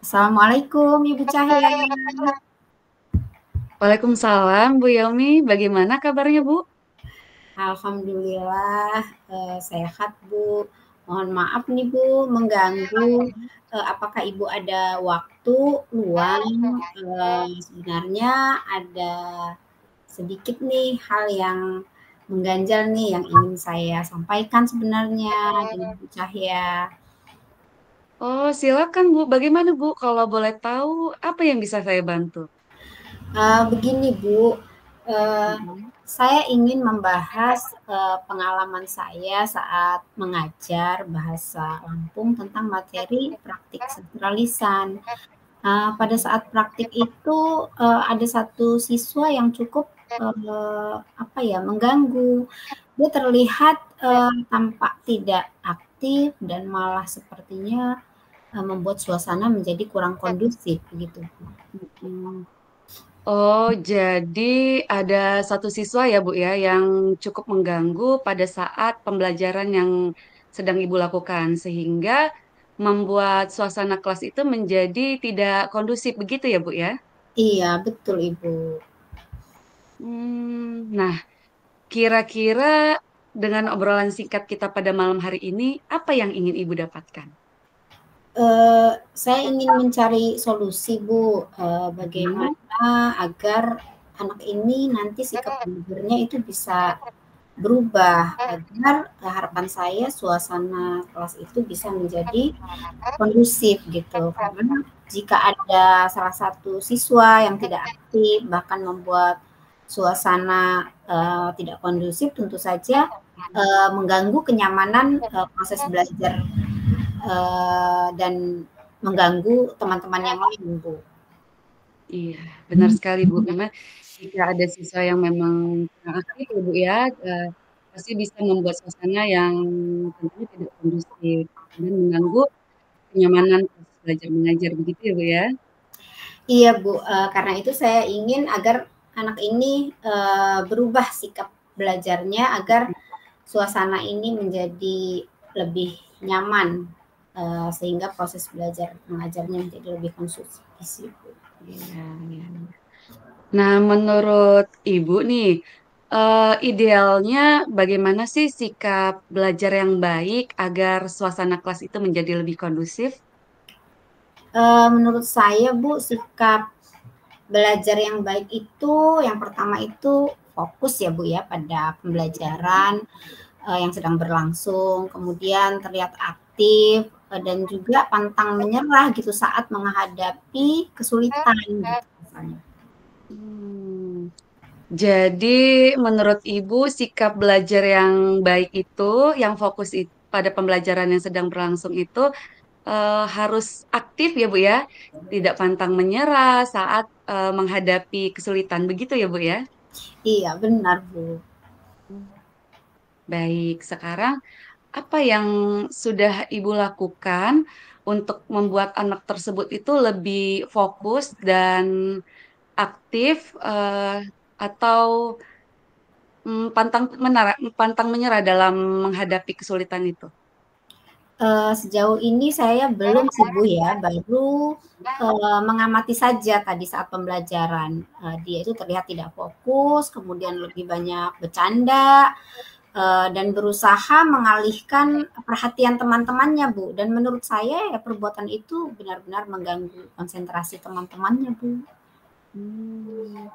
Assalamualaikum Ibu Cahya. Waalaikumsalam Bu Yomi, bagaimana kabarnya Bu? Alhamdulillah sehat Bu. Mohon maaf nih Bu mengganggu. Apakah Ibu ada waktu luang? Sebenarnya ada sedikit nih hal yang mengganjal nih yang ingin saya sampaikan sebenarnya dengan Bu Cahya. Oh, silakan Bu. Bagaimana Bu? Kalau boleh tahu, apa yang bisa saya bantu? Begini Bu, eee, Mm-mm. saya ingin membahas, pengalaman saya saat mengajar bahasa Lampung tentang materi praktik sastralisan. Pada saat praktik itu, ada satu siswa yang cukup, apa ya, mengganggu. Dia terlihat, tampak tidak aktif dan malah sepertinya, membuat suasana menjadi kurang kondusif begitu, Bu. Mm-mm. Oh, jadi ada satu siswa ya Bu ya yang cukup mengganggu pada saat pembelajaran yang sedang Ibu lakukan, sehingga membuat suasana kelas itu menjadi tidak kondusif begitu ya Bu ya? Iya, betul Ibu. Nah, kira-kira dengan obrolan singkat kita pada malam hari ini, apa yang ingin Ibu dapatkan? Saya ingin mencari solusi Bu, Mhm. bagaimana agar anak ini nanti sikap belajarnya itu bisa berubah, agar harapan saya suasana kelas itu bisa menjadi kondusif gitu. Karena jika ada salah satu siswa yang tidak aktif, bahkan membuat suasana, tidak kondusif, tentu saja, mengganggu kenyamanan, proses belajar dan mengganggu teman-teman yang lain, Bu. Iya, benar sekali Bu. Memang jika ada siswa yang memang kurang aktif ya Bu ya, pasti bisa membuat suasana yang tentunya tidak kondusif dan mengganggu kenyamanan proses belajar mengajar begitu ya Bu ya? Iya, Bu, karena itu saya ingin agar anak ini, berubah sikap belajarnya agar suasana ini menjadi lebih nyaman, sehingga proses belajar mengajarnya menjadi lebih konsumsif, Bu. Iya, iya. Nah, menurut Ibu nih, idealnya bagaimana sih sikap belajar yang baik agar suasana kelas itu menjadi lebih kondusif? Menurut saya, Bu, sikap belajar yang baik itu yang pertama itu fokus ya, Bu, ya, pada pembelajaran, yang sedang berlangsung, kemudian terlihat aktif, dan juga pantang menyerah gitu saat menghadapi kesulitan gitu misalnya. Hmm. Jadi, menurut Ibu, sikap belajar yang baik itu, yang fokus pada pembelajaran yang sedang berlangsung itu harus aktif ya Bu ya, tidak pantang menyerah saat menghadapi kesulitan, begitu ya Bu ya? Iya benar, Bu. Baik, sekarang apa yang sudah Ibu lakukan untuk membuat anak tersebut itu lebih fokus dan aktif atau pantang menyerah dalam menghadapi kesulitan itu? Sejauh ini saya belum sih, Bu, ya, baru, mengamati saja tadi saat pembelajaran, dia itu terlihat tidak fokus, kemudian lebih banyak bercanda, dan berusaha mengalihkan perhatian teman-temannya, Bu, dan menurut saya ya perbuatan itu benar-benar mengganggu konsentrasi teman-temannya, Bu. Hmm.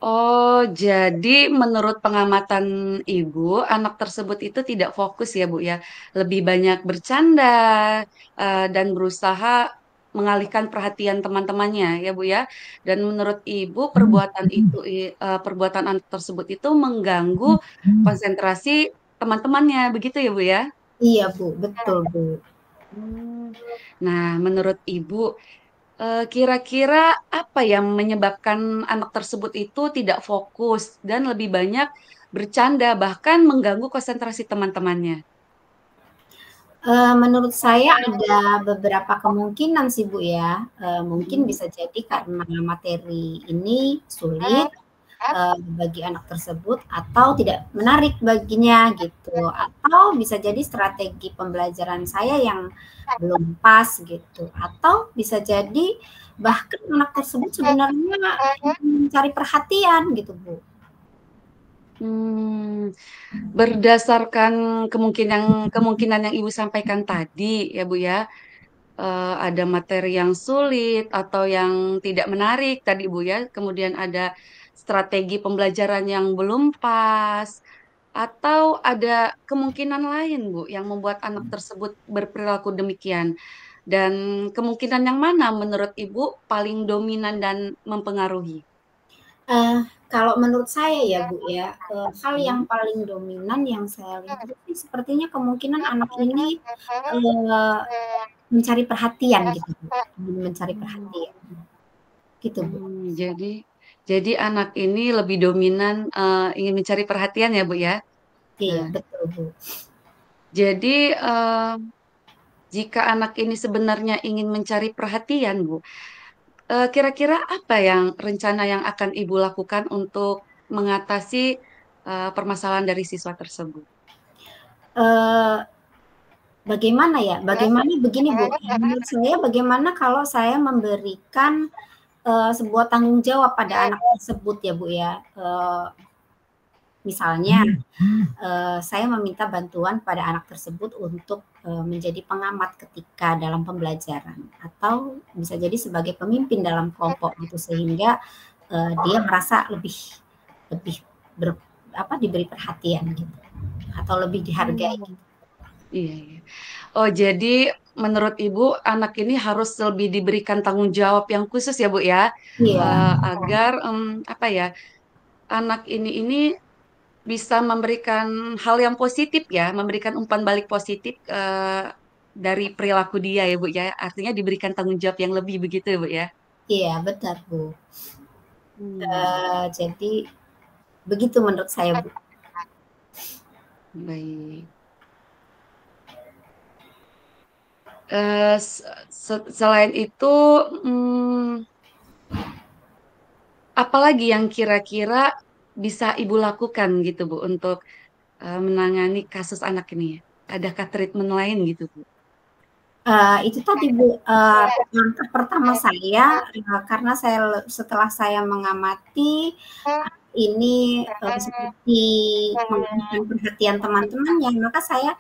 Oh, jadi menurut pengamatan Ibu, anak tersebut itu tidak fokus ya, Bu ya. Lebih banyak bercanda dan berusaha mengalihkan perhatian teman-temannya ya, Bu ya. Dan menurut Ibu, perbuatan anak tersebut itu mengganggu konsentrasi teman-temannya, begitu ya, Bu ya? Iya, Bu, betul, Bu. Hmm. Nah, menurut Ibu, Kira-kira apa yang menyebabkan anak tersebut itu tidak fokus dan lebih banyak bercanda, bahkan mengganggu konsentrasi teman-temannya? Menurut saya ada beberapa kemungkinan sih Bu ya, mungkin Mm. bisa jadi karena materi ini sulit, bagi anak tersebut atau tidak menarik baginya gitu, atau bisa jadi strategi pembelajaran saya yang belum pas gitu, atau bisa jadi bahkan anak tersebut sebenarnya ingin mencari perhatian gitu Bu. Hmm, berdasarkan kemungkinan kemungkinan yang Ibu sampaikan tadi ya Bu ya, ada materi yang sulit atau yang tidak menarik tadi Bu ya, kemudian ada strategi pembelajaran yang belum pas, atau ada kemungkinan lain Bu yang membuat anak tersebut berperilaku demikian. Dan kemungkinan yang mana menurut Ibu paling dominan dan mempengaruhi? Kalau menurut saya ya Bu ya, hal yang Hmm? paling dominan yang saya lihat itu sih sepertinya kemungkinan anak ini, eee, mencari perhatian gitu Bu, ingin mencari Hmm. perhatian, gitu Bu. Jadi anak ini lebih dominan ingin mencari perhatian ya Bu ya. Iya Nah, betul Bu. jadi jika anak ini sebenarnya ingin mencari perhatian Bu, kira-kira apa yang rencana yang akan Ibu lakukan untuk mengatasi permasalahan dari siswa tersebut? Eee, Bagaimana ya, bagaimana begini Bu, menurut saya bagaimana kalau saya memberikan, sebuah tanggung jawab pada anak tersebut ya Bu ya, misalnya saya meminta bantuan pada anak tersebut untuk menjadi pengamat ketika dalam pembelajaran atau bisa jadi sebagai pemimpin dalam kelompok gitu sehingga dia merasa lebih lebih ber, diberi perhatian gitu atau lebih dihargai. Hmm, iya, iya. Oh, jadi menurut Ibu anak ini harus lebih diberikan tanggung jawab yang khusus ya Bu ya, Iya, agar apa ya, anak ini bisa memberikan hal yang positif ya, memberikan umpan balik positif dari perilaku dia ya Bu ya. Artinya diberikan tanggung jawab yang lebih begitu ya Bu ya. iya benar Bu. Hmm, Jadi begitu menurut saya Bu. baik. Selain itu, hmm, apalagi yang kira-kira bisa Ibu lakukan gitu Bu untuk menangani kasus anak ini? Adakah treatment lain gitu Bu? Itu tadi Bu, langkah pertama saya, karena setelah saya mengamati ini, seperti mengalihkan perhatian teman-temannya, maka saya,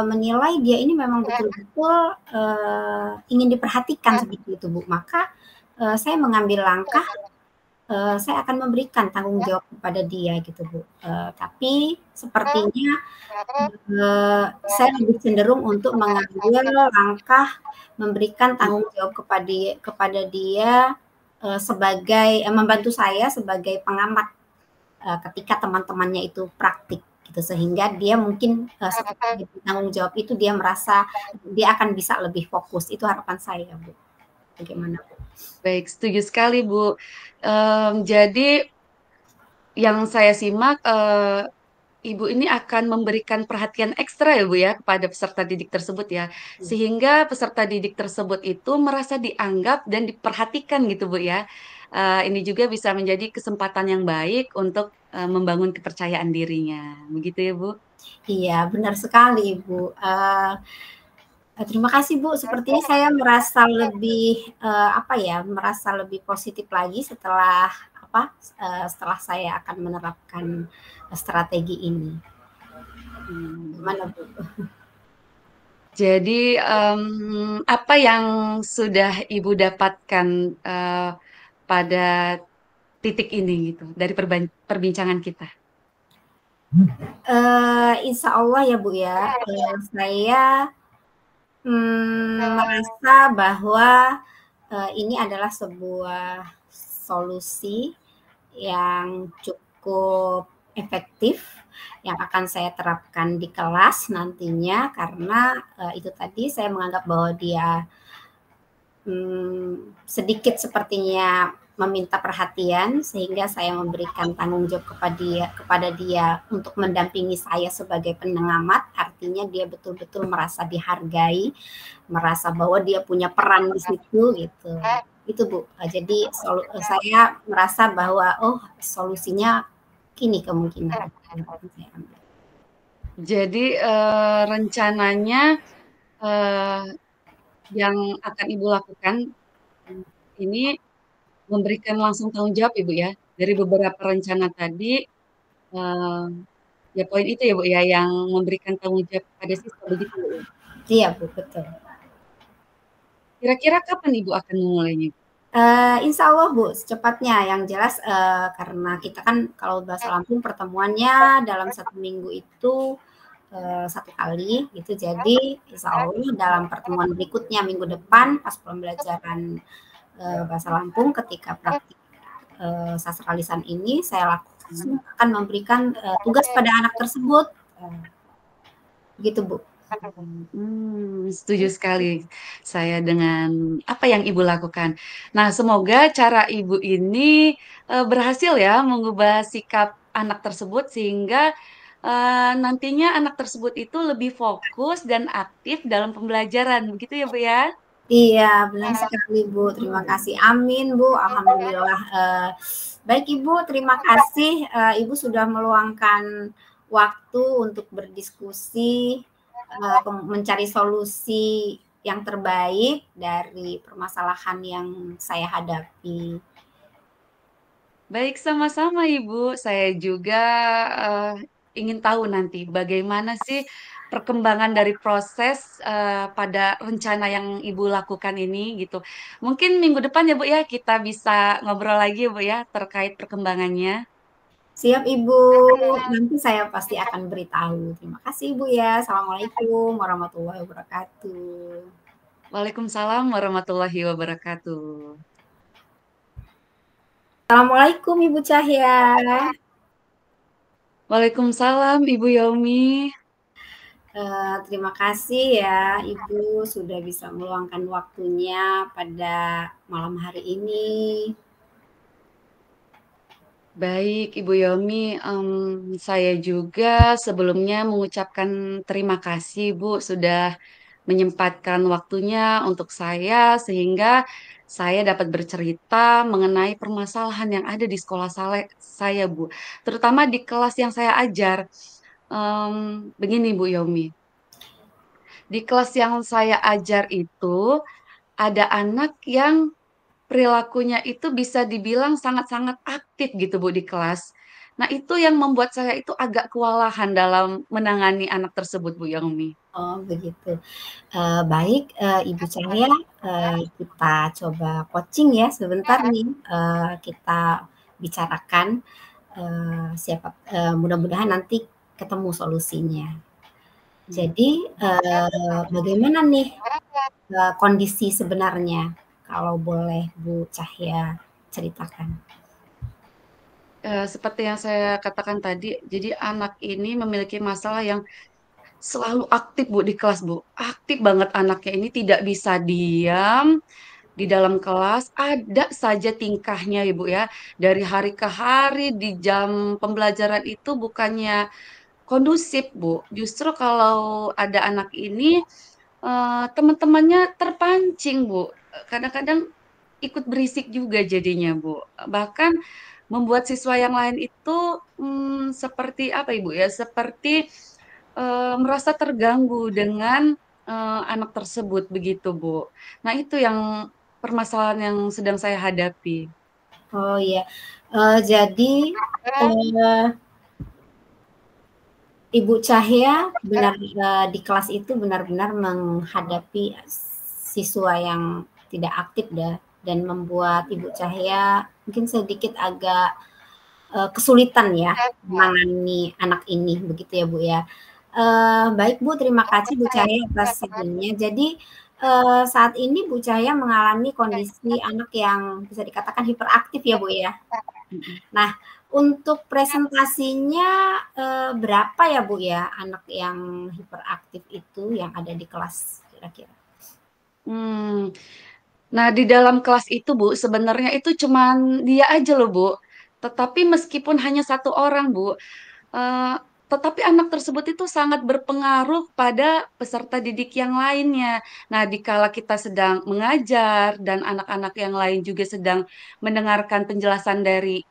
menilai dia ini memang betul-betul, ingin diperhatikan seperti itu Bu. Maka, saya mengambil langkah, saya akan memberikan tanggung jawab kepada dia gitu Bu. Tapi sepertinya saya lebih cenderung untuk mengambil langkah memberikan tanggung jawab kepada dia, sebagai membantu saya sebagai pengamat, ketika teman-temannya itu praktik gitu, sehingga dia mungkin, setelah diberi tanggung jawab itu dia merasa dia akan bisa lebih fokus, itu harapan saya, Bu. Bagaimana, Bu? Baik, setuju sekali Bu. Jadi yang saya simak, Ibu ini akan memberikan perhatian ekstra ya Bu ya kepada peserta didik tersebut ya, Iya. sehingga peserta didik tersebut itu merasa dianggap dan diperhatikan gitu Bu ya. Ini juga bisa menjadi kesempatan yang baik untuk membangun kepercayaan dirinya. Begitu ya Bu? Iya, benar sekali, Bu. Terima kasih, Bu. Sepertinya saya merasa lebih, merasa lebih positif lagi setelah saya akan menerapkan, strategi ini. Hmm. Gimana, Bu? Jadi, apa yang sudah Ibu dapatkan pada titik ini gitu dari perbincangan kita? Insya Allah ya, Bu, ya, saya, merasa bahwa, ini adalah sebuah solusi yang cukup efektif yang akan saya terapkan di kelas nantinya karena, itu tadi saya menganggap bahwa dia sedikit sepertinya meminta perhatian, sehingga saya memberikan tanggung jawab kepada dia untuk mendampingi saya sebagai pengamat. Artinya dia betul-betul merasa dihargai, merasa bahwa dia punya peran di situ gitu. Itu Bu. Jadi saya merasa bahwa solusinya ini kemungkinan. Jadi rencananya yang akan Ibu lakukan ini memberikan langsung tanggung jawab Ibu ya. Dari beberapa rencana tadi, ya poin itu ya Bu ya, yang memberikan tanggung jawab pada siswa begitu Bu ya? Iya Bu, betul. Kira-kira kapan Ibu akan memulainya? Insya Allah Bu, secepatnya. Yang jelas karena kita kan kalau bahasa Lampung pertemuannya dalam 1 minggu itu 1 kali gitu. Jadi insya Allah dalam pertemuan berikutnya minggu depan pas pembelajaran bahasa Lampung ketika praktik sastra lisan ini saya lakukan akan memberikan tugas pada anak tersebut. Gitu Bu. Setuju sekali saya dengan apa yang Ibu lakukan. Nah, semoga cara Ibu ini berhasil ya mengubah sikap anak tersebut sehingga nantinya anak tersebut itu lebih fokus dan aktif dalam pembelajaran. Begitu ya, Bu ya? Iya, benar sekali Bu. Terima kasih. Amin Bu. Alhamdulillah. Baik Ibu, terima kasih. Ibu sudah meluangkan waktu untuk berdiskusi, mencari solusi yang terbaik dari permasalahan yang saya hadapi. Baik, sama-sama Ibu. Saya juga ingin tahu nanti bagaimana sih perkembangan dari proses pada rencana yang Ibu lakukan ini gitu. Mungkin minggu depan ya Bu ya kita bisa ngobrol lagi Bu ya terkait perkembangannya. Siap Ibu, nanti saya pasti akan beritahu. Terima kasih Ibu ya. Assalamualaikum warahmatullahi wabarakatuh. Waalaikumsalam warahmatullahi wabarakatuh. Assalamualaikum Ibu Cahya. Waalaikumsalam Ibu Yaumi. Terima kasih ya Ibu sudah bisa meluangkan waktunya pada malam hari ini. Baik, Ibu Yomi, saya juga sebelumnya mengucapkan terima kasih, Bu, sudah menyempatkan waktunya untuk saya sehingga saya dapat bercerita mengenai permasalahan yang ada di sekolah saya, Bu, terutama di kelas yang saya ajar. Begini, Bu Yomi, di kelas yang saya ajar itu ada anak yang perilakunya itu bisa dibilang sangat-sangat aktif gitu Bu di kelas. Nah itu yang membuat saya itu agak kewalahan dalam menangani anak tersebut Bu Yomi. Oh begitu. Baik Ibu Cahya, kita coba coaching ya sebentar nih, kita bicarakan, mudah-mudahan nanti ketemu solusinya. Jadi, bagaimana nih, kondisi sebenarnya? Kalau boleh Bu Cahya ceritakan. Seperti yang saya katakan tadi, jadi anak ini memiliki masalah yang selalu aktif Bu di kelas Bu. Aktif banget anaknya ini tidak bisa diam di dalam kelas, ada saja tingkahnya Ibu ya. Dari hari ke hari di jam pembelajaran itu bukannya kondusif, Bu. Justru kalau ada anak ini, teman-temannya terpancing, Bu. Kadang-kadang ikut berisik juga jadinya, Bu. Bahkan membuat siswa yang lain itu seperti apa, Ibu ya? Seperti merasa terganggu dengan anak tersebut begitu, Bu. Nah, itu yang permasalahan yang sedang saya hadapi. Oh iya, jadi Ibu Cahya benar di kelas itu benar-benar menghadapi siswa yang tidak aktif dan membuat Ibu Cahya mungkin sedikit agak kesulitan ya menangani anak ini begitu ya Bu ya. Baik Bu, terima kasih Bu Cahya atas sharingnya. Jadi saat ini Bu Cahya mengalami kondisi anak yang bisa dikatakan hiperaktif ya Bu ya. Nah, untuk presentasinya berapa ya Bu ya anak yang hiperaktif itu yang ada di kelas kira-kira? Nah, di dalam kelas itu, Bu, sebenarnya itu cuman dia aja loh, Bu. Tetapi meskipun hanya satu orang, Bu, eh, tetapi anak tersebut itu sangat berpengaruh pada peserta didik yang lainnya. Nah, dikala kita sedang mengajar dan anak-anak yang lain juga sedang mendengarkan penjelasan dari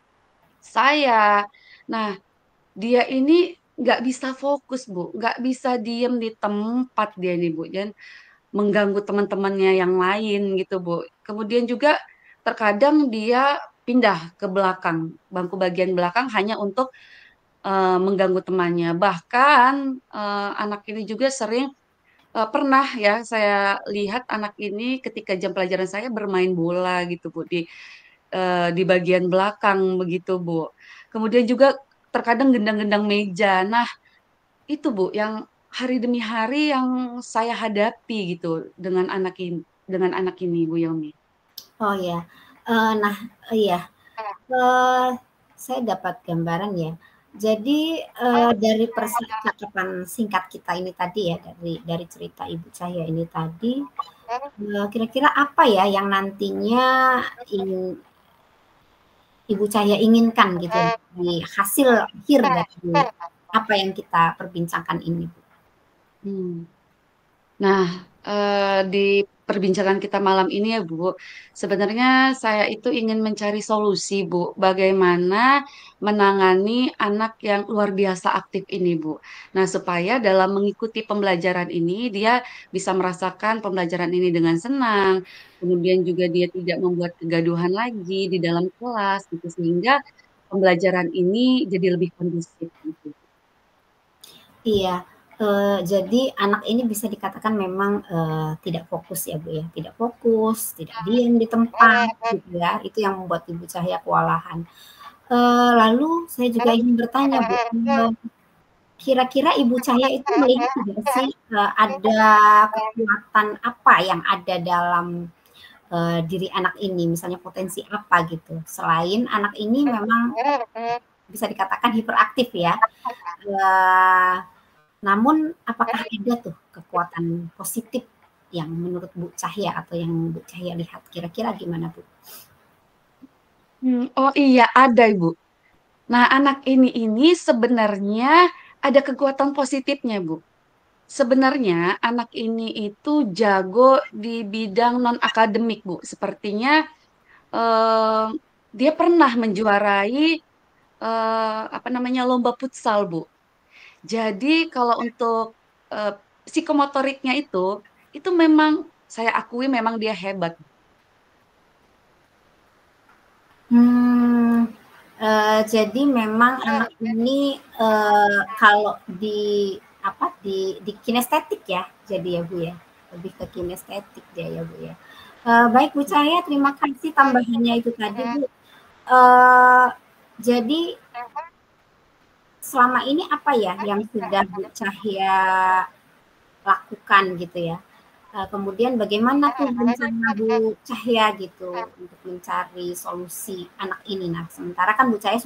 saya. Nah, dia ini nggak bisa fokus, Bu, nggak bisa diem di tempat dia nih, Bu. Dan mengganggu teman-temannya yang lain gitu, Bu. Kemudian juga terkadang dia pindah ke belakang, bangku bagian belakang hanya untuk mengganggu temannya. Bahkan anak ini juga sering pernah ya saya lihat anak ini ketika jam pelajaran saya bermain bola gitu, Bu, di bagian belakang begitu, Bu. Kemudian juga terkadang gendang-gendang meja. Nah, itu Bu yang hari demi hari yang saya hadapi gitu dengan anak ini Bu Yomi. Oh ya, nah iya, eee, saya dapat gambaran ya. Jadi, dari percakapan singkat kita ini tadi ya, dari cerita Ibu Cahya ini tadi, kira-kira apa ya yang nantinya ingin Ibu Cahya inginkan gitu ya, di hasil akhir dari apa yang kita perbincangkan ini, Bu? Hmm. Nah, di perbincangan kita malam ini ya Bu, sebenarnya saya itu ingin mencari solusi Bu, bagaimana menangani anak yang luar biasa aktif ini Bu. Nah, supaya dalam mengikuti pembelajaran ini dia bisa merasakan pembelajaran ini dengan senang, kemudian juga dia tidak membuat kegaduhan lagi di dalam kelas gitu, sehingga pembelajaran ini jadi lebih kondusif gitu. Iya, jadi anak ini bisa dikatakan memang, tidak fokus ya, Bu, ya, tidak fokus, tidak diam di tempat gitu ya, itu yang membuat Ibu Cahya kewalahan. Lalu saya juga ingin bertanya, Bu, kira-kira Ibu Cahya itu melihat tidak sih, ada kekuatan apa yang ada dalam, diri anak ini, misalnya potensi apa gitu, selain anak ini memang bisa dikatakan hiperaktif ya, eee namun apakah ada tuh kekuatan positif yang menurut Bu Cahya atau yang Bu Cahya lihat, kira-kira gimana, Bu? Oh iya ada Ibu. Nah, anak ini sebenarnya ada kekuatan positifnya, Bu. Sebenarnya anak ini itu jago di bidang non-akademik, Bu. Sepertinya eh, dia pernah menjuarai apa namanya lomba futsal, Bu. Jadi kalau untuk eh, psikomotoriknya itu memang saya akui memang dia hebat. Hmm, jadi memang anak ini, kalau di apa, di kinestetik ya, jadi ya, Bu, ya? Lebih ke kinestetik dia ya, Bu, ya? Baik Bu Cahya, terima kasih tambahannya itu tadi, Bu. Jadi selama ini apa ya yang sudah Bu Cahya lakukan gitu ya. Kemudian bagaimana tuh rencana Bu Cahya gitu untuk mencari solusi anak ini. Nah, sementara kan Bu Cahya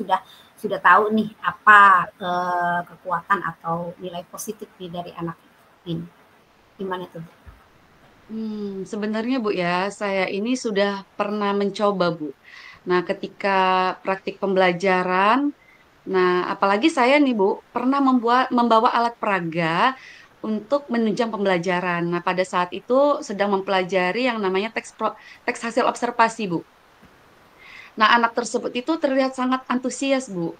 sudah tahu nih apa kekuatan atau nilai positif nih dari anak ini. Gimana tuh, Bu? Sebenarnya Bu ya, saya ini sudah pernah mencoba Bu. Nah, ketika praktik pembelajaran, nah apalagi saya nih Bu, pernah membawa alat peraga untuk menunjang pembelajaran. Nah, pada saat itu sedang mempelajari yang namanya teks hasil observasi Bu. Nah, anak tersebut itu terlihat sangat antusias Bu,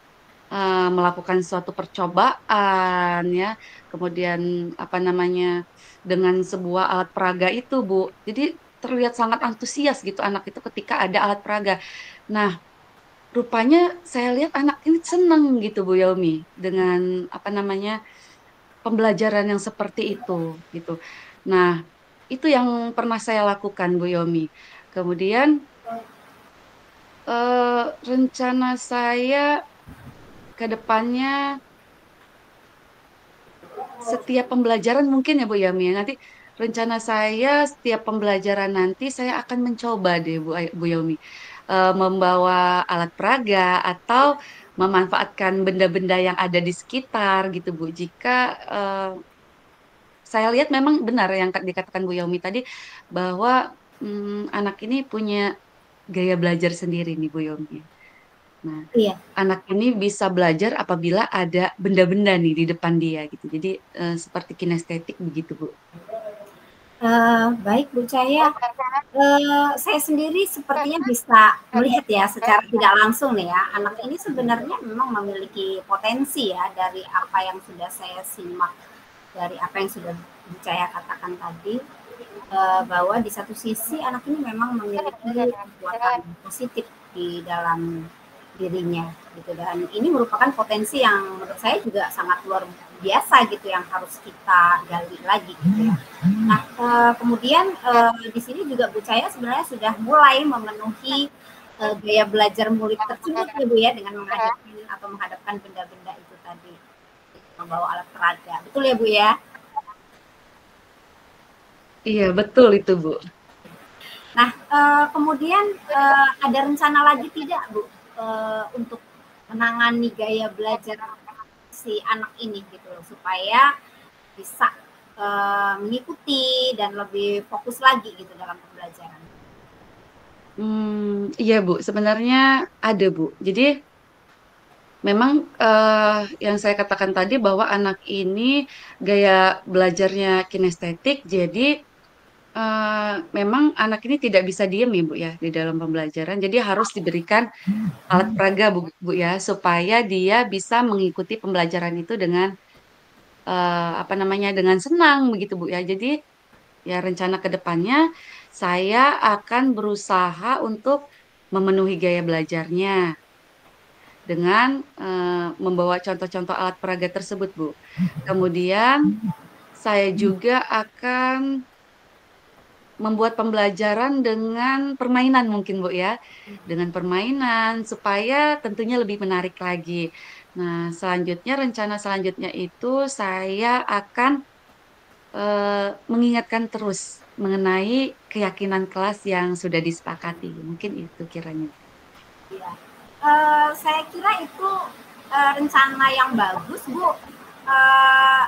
melakukan suatu percobaan ya, kemudian apa namanya dengan sebuah alat peraga itu Bu. Jadi terlihat sangat antusias gitu anak itu ketika ada alat peraga. Nah, rupanya saya lihat anak ini seneng gitu Bu Yaumi dengan apa namanya pembelajaran yang seperti itu gitu. Nah, itu yang pernah saya lakukan Bu Yomi. Kemudian rencana saya ke depannya setiap pembelajaran mungkin ya Bu Yami. Nanti rencana saya setiap pembelajaran nanti saya akan mencoba deh Bu Yomi. Membawa alat peraga atau memanfaatkan benda-benda yang ada di sekitar gitu Bu. Jika eh, saya lihat memang benar yang dikatakan Bu Yomi tadi bahwa anak ini punya gaya belajar sendiri nih Bu Yomi. Nah, Iya. anak ini bisa belajar apabila ada benda-benda nih di depan dia gitu. Jadi seperti kinestetik begitu Bu. Baik Bu Cahya, saya sendiri sepertinya bisa melihat ya secara tidak langsung nih ya, anak ini sebenarnya memang memiliki potensi ya dari apa yang sudah saya simak, dari apa yang sudah Bu Cahya katakan tadi, bahwa di satu sisi anak ini memang memiliki kekuatan positif di dalam dirinya gitu, dan ini merupakan potensi yang menurut saya juga sangat luar biasa gitu yang harus kita gali lagi gitu ya. Nah, kemudian di sini juga Bu Cahya sebenarnya sudah mulai memenuhi gaya belajar murid tersebut ya Bu ya, dengan menghadapkan benda-benda itu tadi, membawa alat peraga. Betul ya Bu ya? Iya, betul itu Bu. Nah, kemudian ada rencana lagi tidak Bu untuk menangani gaya belajar si anak ini gitu loh, supaya bisa mengikuti dan lebih fokus lagi gitu dalam pembelajaran. Iya Bu, sebenarnya ada Bu. Jadi memang yang saya katakan tadi bahwa anak ini gaya belajarnya kinestetik, jadi memang anak ini tidak bisa diem ya Bu ya di dalam pembelajaran. Jadi harus diberikan alat peraga Bu ya, supaya dia bisa mengikuti pembelajaran itu dengan apa namanya dengan senang begitu Bu ya. Jadi ya rencana ke depannya saya akan berusaha untuk memenuhi gaya belajarnya dengan membawa contoh-contoh alat peraga tersebut, Bu. Kemudian saya juga akan membuat pembelajaran dengan permainan mungkin, Bu ya. Dengan permainan supaya tentunya lebih menarik lagi. Nah, selanjutnya rencana selanjutnya itu saya akan mengingatkan terus mengenai keyakinan kelas yang sudah disepakati. Mungkin itu kiranya. Ya. Saya kira itu rencana yang bagus, Bu.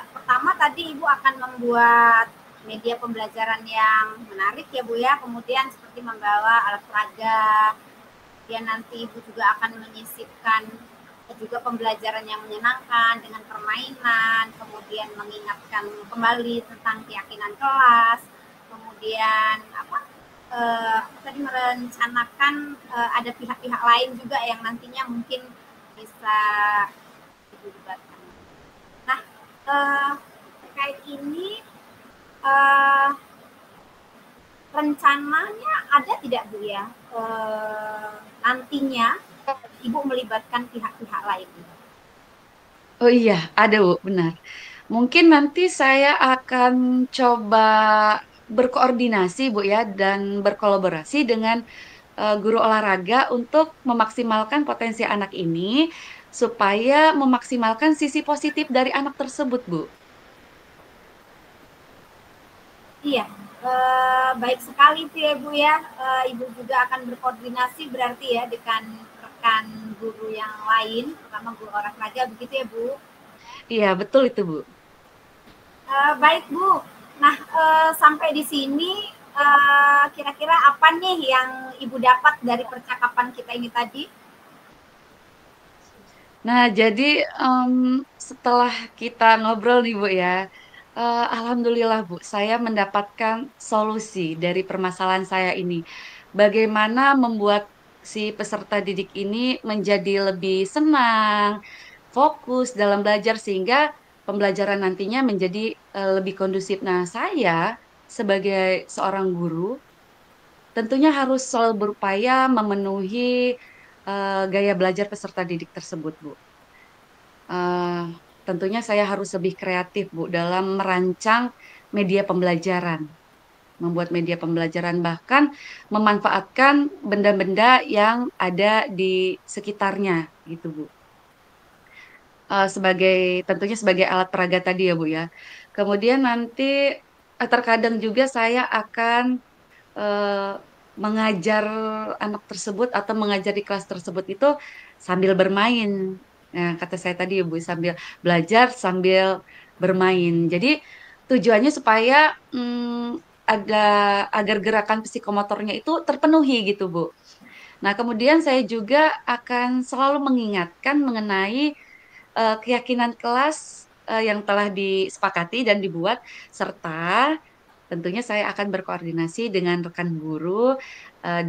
Pertama tadi Ibu akan membuat media pembelajaran yang menarik ya Bu ya, kemudian seperti membawa alat peraga, kemudian nanti Ibu juga akan menyisipkan juga pembelajaran yang menyenangkan dengan permainan, kemudian mengingatkan kembali tentang keyakinan kelas, kemudian tadi merencanakan ada pihak-pihak lain juga yang nantinya mungkin bisa dilibatkan. Nah, terkait ini uh, rencananya ada tidak Bu ya nantinya Ibu melibatkan pihak-pihak lain? Oh iya, ada Bu, benar. Mungkin nanti saya akan coba berkoordinasi Bu ya dan berkolaborasi dengan guru olahraga untuk memaksimalkan potensi anak ini supaya memaksimalkan sisi positif dari anak tersebut, Bu. Iya, baik sekali itu ya Bu ya. Ibu juga akan berkoordinasi berarti ya dengan rekan guru yang lain, terutama guru olahraga begitu ya Bu? Iya, betul itu Bu. Baik Bu. Nah, sampai di sini kira-kira apa nih yang Ibu dapat dari percakapan kita ini tadi? Nah, jadi setelah kita ngobrol nih Bu ya, Alhamdulillah Bu, saya mendapatkan solusi dari permasalahan saya ini. Bagaimana membuat si peserta didik ini menjadi lebih senang, fokus dalam belajar sehingga pembelajaran nantinya menjadi lebih kondusif. Nah, saya sebagai seorang guru tentunya harus selalu berupaya memenuhi gaya belajar peserta didik tersebut, Bu. Eh, tentunya saya harus lebih kreatif, Bu, dalam merancang media pembelajaran, membuat media pembelajaran, bahkan memanfaatkan benda-benda yang ada di sekitarnya, gitu, Bu. Sebagai tentunya sebagai alat peraga tadi ya, Bu ya. Kemudian nanti terkadang juga saya akan eh, mengajar anak tersebut atau mengajar di kelas tersebut itu sambil bermain. Nah, kata saya tadi ya Bu, sambil belajar sambil bermain. Jadi tujuannya supaya ada agar gerakan psikomotornya itu terpenuhi gitu, Bu. Nah, kemudian saya juga akan selalu mengingatkan mengenai keyakinan kelas yang telah disepakati dan dibuat, serta tentunya saya akan berkoordinasi dengan rekan guru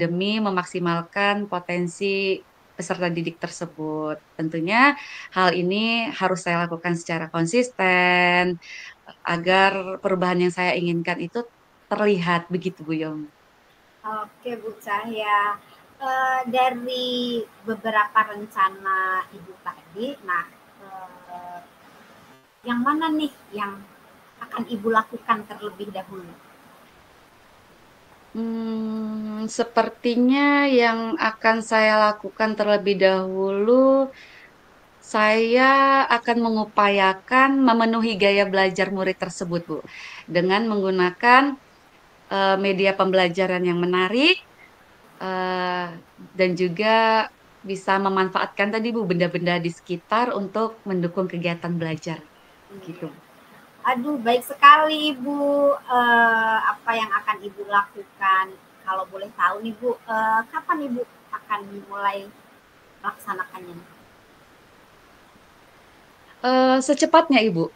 demi memaksimalkan potensi peserta didik tersebut. Tentunya hal ini harus saya lakukan secara konsisten agar perubahan yang saya inginkan itu terlihat begitu, Bu Yomi. Oke, Bu Cahya. Dari beberapa rencana Ibu tadi, nah, eh, yang mana nih yang akan Ibu lakukan terlebih dahulu? Sepertinya yang akan saya lakukan terlebih dahulu, saya akan mengupayakan memenuhi gaya belajar murid tersebut, Bu, dengan menggunakan media pembelajaran yang menarik, eh, dan juga bisa memanfaatkan tadi, Bu, benda-benda di sekitar untuk mendukung kegiatan belajar, gitu. Iya. Aduh, baik sekali Ibu. Apa yang akan Ibu lakukan? Kalau boleh tahu nih Bu, kapan Ibu akan mulai melaksanakannya? Secepatnya, Ibu.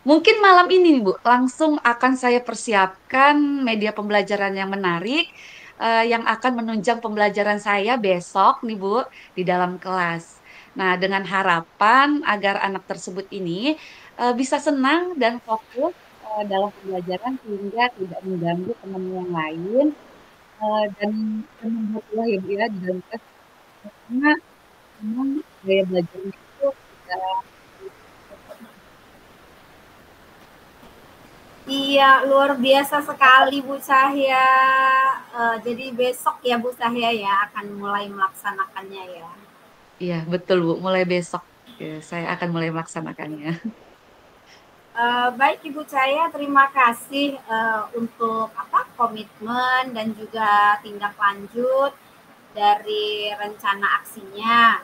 Mungkin malam ini, Bu, langsung akan saya persiapkan media pembelajaran yang menarik, yang akan menunjang pembelajaran saya besok nih, Bu, di dalam kelas. Nah, dengan harapan agar anak tersebut ini bisa senang dan fokus dalam pembelajaran sehingga tidak mengganggu teman yang lain dan membuat ulah ya, Bu, ya, di dalam kelas karena memang gaya belajarnya itu tidak. Iya, luar biasa sekali Bu Cahya. Jadi besok ya Bu Cahya ya akan mulai melaksanakannya ya. Iya, betul, Bu. Mulai besok saya akan mulai melaksanakannya. Baik Ibu Cahya, terima kasih untuk apa komitmen dan juga tindak lanjut dari rencana aksinya.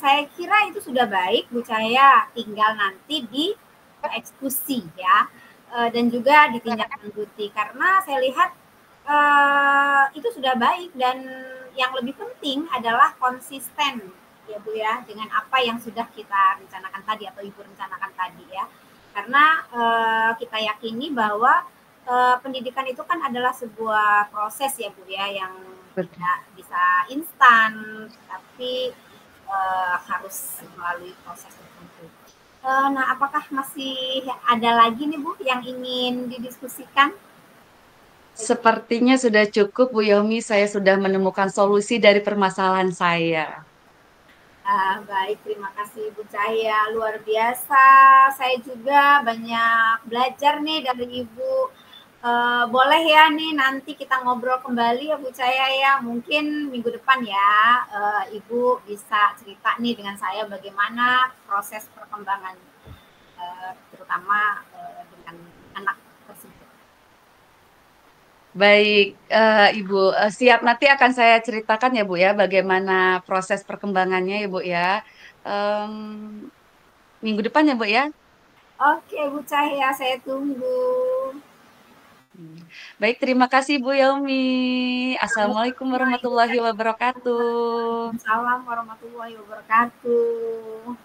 Saya kira itu sudah baik Bu Cahya, tinggal nanti dieksekusi ya, dan juga ditindaklanjuti karena saya lihat itu sudah baik dan yang lebih penting adalah konsisten ya Bu ya dengan apa yang sudah kita rencanakan tadi atau Ibu rencanakan tadi ya. Karena kita yakini bahwa pendidikan itu kan adalah sebuah proses ya Bu ya yang Betul. tidak bisa instan tapi harus melalui proses tertentu. Nah, apakah masih ada lagi nih Bu yang ingin didiskusikan? Sepertinya sudah cukup, Bu Yomi. Saya sudah menemukan solusi dari permasalahan saya. Baik, terima kasih Bu Cahya. Luar biasa. Saya juga banyak belajar nih dari Ibu. Boleh ya nih nanti kita ngobrol kembali ya Bu Cahya ya. Mungkin minggu depan ya Ibu bisa cerita nih dengan saya bagaimana proses perkembangan terutama dengan anak tersebut. Baik, Ibu. Siap, nanti akan saya ceritakan ya, Bu ya, bagaimana proses perkembangannya ya, Bu ya. Em, Minggu depan ya, Bu ya. Oke Bu Cahya, saya tunggu. Baik, terima kasih Bu Yomi. Assalamualaikum warahmatullahi wabarakatuh. Assalamualaikum warahmatullahi wabarakatuh.